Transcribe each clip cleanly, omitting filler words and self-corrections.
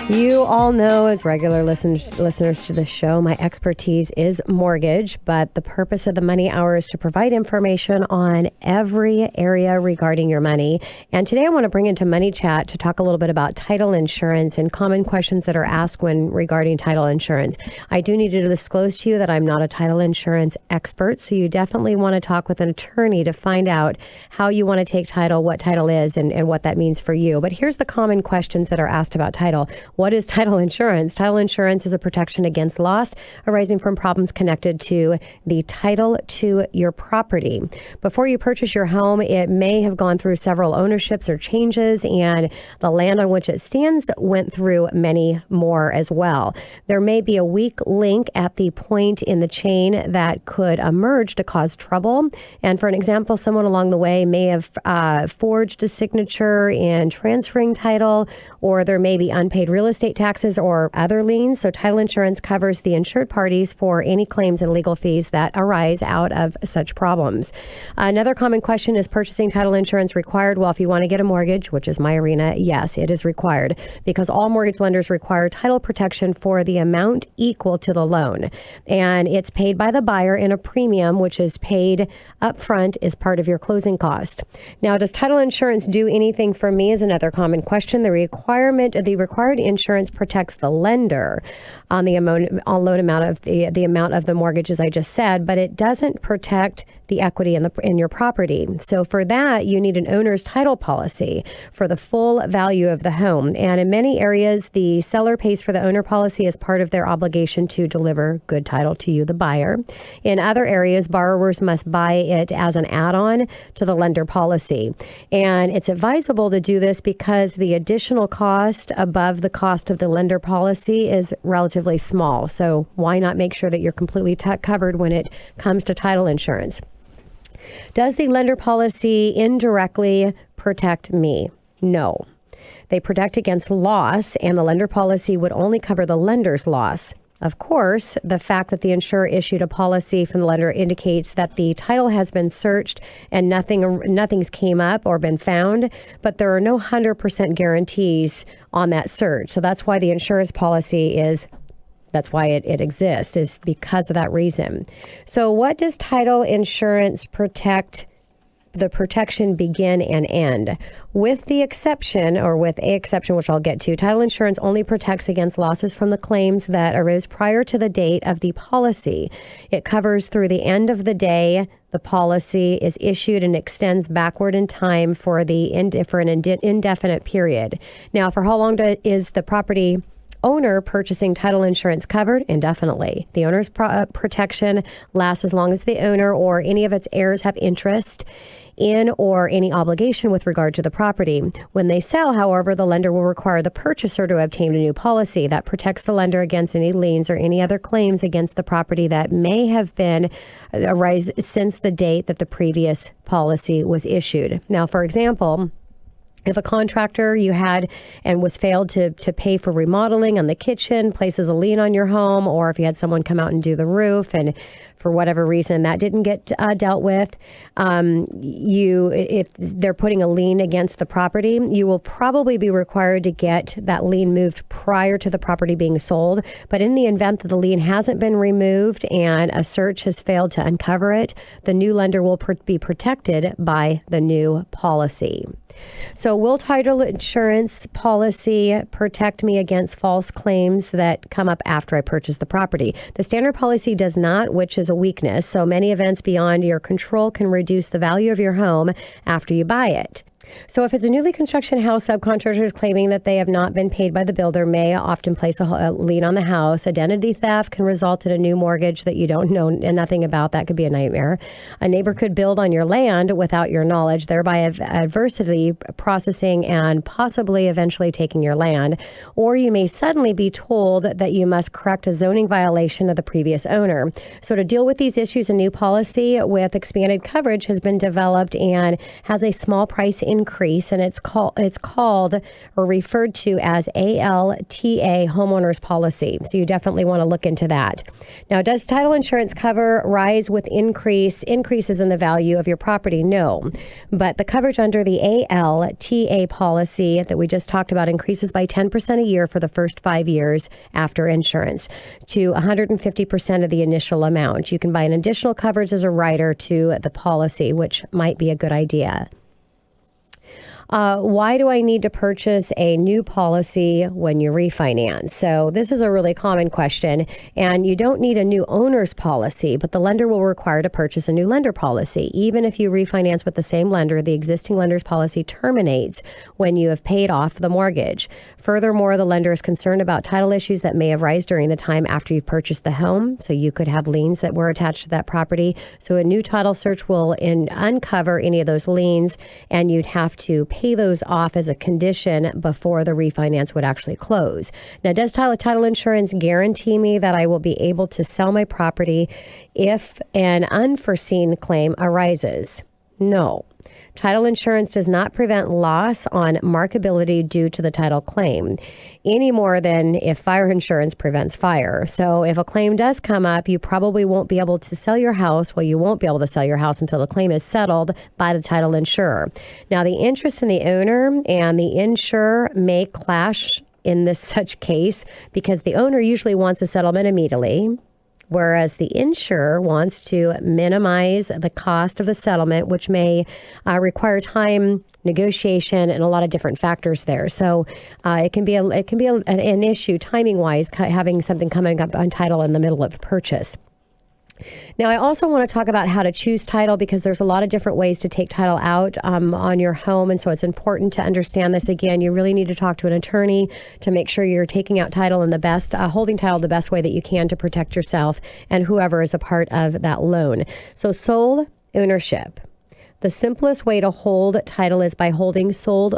You all know, as regular listeners to the show, my expertise is mortgage, but the purpose of the Money Hour is to provide information on every area regarding your money. And today I want to bring into Money Chat to talk a little bit about title insurance and common questions that are asked when regarding title insurance. I do need to disclose to you that I'm not a title insurance expert, so you definitely want to talk with an attorney to find out how you want to take title, what title is, and what that means for you. But here's the common questions that are asked about title. What is title insurance? Title insurance is a protection against loss arising from problems connected to the title to your property. Before you purchase your home, it may have gone through several ownerships or changes, and the land on which it stands went through many more as well. There may be a weak link at the point in the chain that could emerge to cause trouble. And for an example, someone along the way may have forged a signature in transferring title, or there may be unpaid real estate taxes or other liens. So title insurance covers the insured parties for any claims and legal fees that arise out of such problems. Another common question is purchasing title insurance required? Well, if you want to get a mortgage, which is my arena, yes, it is required because all mortgage lenders require title protection for the amount equal to the loan. And it's paid by the buyer in a premium, which is paid upfront as part of your closing cost. Now, does title insurance do anything for me is another common question. The required insurance protects the lender on the loan amount of the amount of the mortgage, as I just said, but it doesn't protect the equity in your property. So for that, you need an owner's title policy for the full value of the home. And in many areas, the seller pays for the owner policy as part of their obligation to deliver good title to you, the buyer. In other areas, borrowers must buy it as an add-on to the lender policy. And it's advisable to do this because the additional cost above the cost of the lender policy is relatively small. So why not make sure that you're completely covered when it comes to title insurance? Does the lender policy indirectly protect me? No. They protect against loss, and the lender policy would only cover the lender's loss. Of course, the fact that the insurer issued a policy from the lender indicates that the title has been searched and nothing's came up or been found, but there are no 100% guarantees on that search. So that's why the insurance policy that's why it exists, is because of that reason. So what does title insurance protect? The protection begin and end. With a exception, which I'll get to, title insurance only protects against losses from the claims that arose prior to the date of the policy. It covers through the end of the day the policy is issued and extends backward in time for an indefinite period. Now, for how long is the property owner purchasing title insurance covered? Indefinitely. The owner's protection lasts as long as the owner or any of its heirs have interest in or any obligation with regard to the property. When they sell, however, the lender will require the purchaser to obtain a new policy that protects the lender against any liens or any other claims against the property that may have been arise since the date that the previous policy was issued. Now, for example, if a contractor you had and was failed to pay for remodeling on the kitchen, places a lien on your home, or if you had someone come out and do the roof and for whatever reason that didn't get dealt with, if they're putting a lien against the property, you will probably be required to get that lien moved prior to the property being sold. But in the event that the lien hasn't been removed and a search has failed to uncover it, the new lender will be protected by the new policy. So will title insurance policy protect me against false claims that come up after I purchase the property? The standard policy does not, which is a weakness. So many events beyond your control can reduce the value of your home after you buy it. So if it's a newly construction house, subcontractors claiming that they have not been paid by the builder may often place a lien on the house. Identity theft can result in a new mortgage that you don't know nothing about. That could be a nightmare. A neighbor could build on your land without your knowledge, thereby adversely processing and possibly eventually taking your land. Or you may suddenly be told that you must correct a zoning violation of the previous owner. So to deal with these issues, a new policy with expanded coverage has been developed and has a small price increase, and it's called or referred to as ALTA homeowners policy. So you definitely want to look into that. Now, does title insurance cover rise with increases in the value of your property? No, but the coverage under the ALTA policy that we just talked about increases by 10% a year for the first 5 years after insurance to 150% of the initial amount. You can buy an additional coverage as a rider to the policy, which might be a good idea. Why do I need to purchase a new policy when you refinance? So this is a really common question, and you don't need a new owner's policy, but the lender will require to purchase a new lender policy. Even if you refinance with the same lender, the existing lender's policy terminates when you have paid off the mortgage. Furthermore, the lender is concerned about title issues that may arise during the time after you've purchased the home. So you could have liens that were attached to that property. So a new title search will uncover any of those liens, and you'd have to pay those off as a condition before the refinance would actually close. Now, does title insurance guarantee me that I will be able to sell my property if an unforeseen claim arises? No. Title insurance does not prevent loss on marketability due to the title claim any more than if fire insurance prevents fire. So if a claim does come up, you probably won't be able to sell your house. Well, you won't be able to sell your house until the claim is settled by the title insurer. Now, the interest in the owner and the insurer may clash in this such case because the owner usually wants a settlement immediately, whereas the insurer wants to minimize the cost of the settlement, which may require time, negotiation, and a lot of different factors there. So it can be an issue timing-wise, having something coming up on title in the middle of purchase. Now, I also want to talk about how to choose title because there's a lot of different ways to take title out on your home. And so it's important to understand this. Again, you really need to talk to an attorney to make sure you're taking out title in the best, holding title the best way that you can to protect yourself and whoever is a part of that loan. So sole ownership. The simplest way to hold title is by holding sole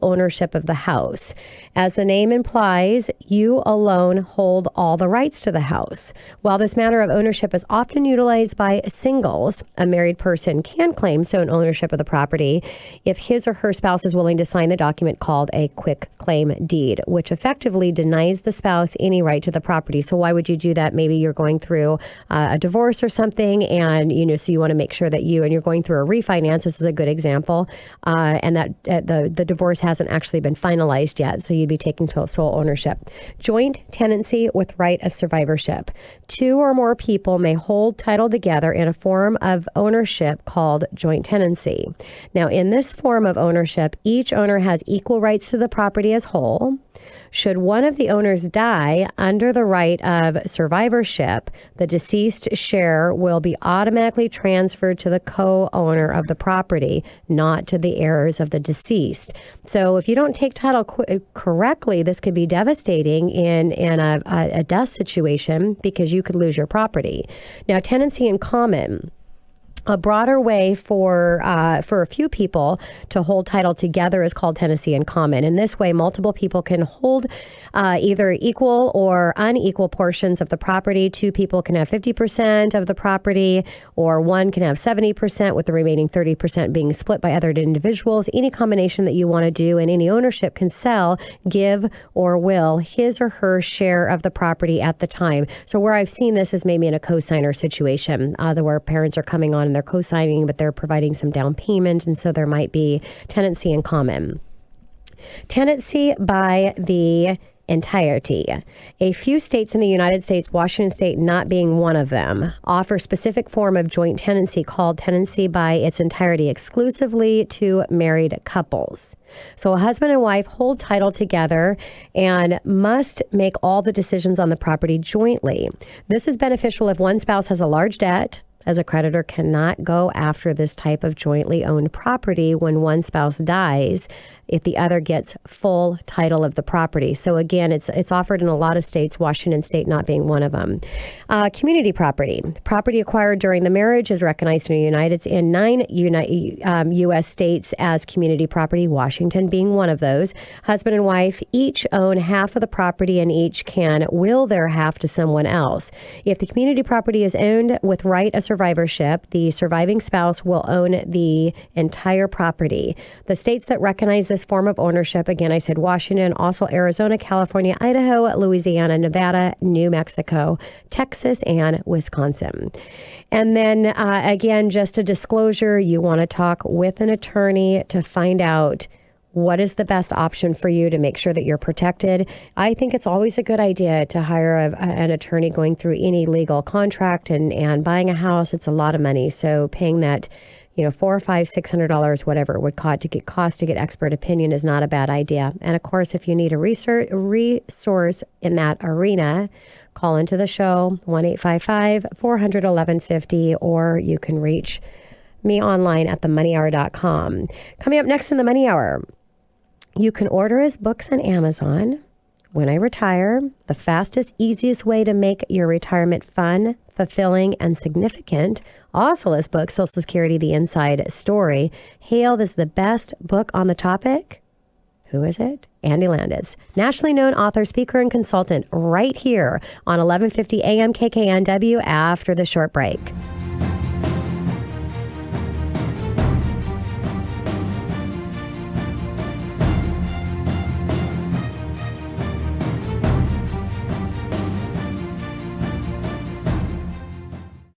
ownership of the house. As the name implies, you alone hold all the rights to the house. While this manner of ownership is often utilized by singles, a married person can claim sole ownership of the property if his or her spouse is willing to sign the document called a quick claim deed, which effectively denies the spouse any right to the property. So why would you do that? Maybe you're going through a divorce or something, and so you want to make sure that you're going through a refinance. This is a good example, and that the divorce hasn't actually been finalized yet, so you'd be taking sole ownership. Joint tenancy with right of survivorship. Two or more people may hold title together in a form of ownership called joint tenancy. Now, in this form of ownership, each owner has equal rights to the property as whole. Should one of the owners die under the right of survivorship, the deceased share will be automatically transferred to the co-owner of the property, not to the heirs of the deceased. So if you don't take title correctly, this could be devastating in a death situation because you could lose your property. Now, tenancy in common. A broader way for a few people to hold title together is called tenancy in common. In this way, multiple people can hold either equal or unequal portions of the property. Two people can have 50% of the property, or one can have 70%, with the remaining 30% being split by other individuals. Any combination that you want to do, and any ownership can sell, give, or will his or her share of the property at the time. So where I've seen this is maybe in a co-signer situation, where parents are coming on and they're co-signing, but they're providing some down payment, and so there might be tenancy in common. Tenancy by the entirety. A few states in the United States, Washington State not being one of them, offer specific form of joint tenancy called tenancy by its entirety exclusively to married couples. So a husband and wife hold title together and must make all the decisions on the property jointly. This is beneficial if one spouse has a large debt, as a creditor cannot go after this type of jointly owned property when one spouse dies, if the other gets full title of the property. So again, it's offered in a lot of states, Washington State not being one of them. Community property. Property acquired during the marriage is recognized in 9 U.S. states as community property, Washington being one of those. Husband and wife each own half of the property and each can will their half to someone else. If the community property is owned with right of survivorship, the surviving spouse will own the entire property. The states that recognize this form of ownership, again, I said Washington, also Arizona, California, Idaho, Louisiana, Nevada, New Mexico, Texas, and Wisconsin. And then again, just a disclosure, you want to talk with an attorney to find out what is the best option for you to make sure that you're protected. I think it's always a good idea to hire an attorney going through any legal contract and buying a house. It's a lot of money. So paying that, $400 or $500, $600, whatever it would cost to get expert opinion is not a bad idea. And of course, if you need a resource in that arena, call into the show, 1-855-400-1150, or you can reach me online at themoneyhour.com. Coming up next in the Money Hour, you can order his books on Amazon. When I Retire, the fastest, easiest way to make your retirement fun, fulfilling, and significant. Also his book, Social Security, The Inside Story, hailed as the best book on the topic. Who is it? Andy Landis, nationally known author, speaker, and consultant, right here on 1150 AM KKNW after the short break.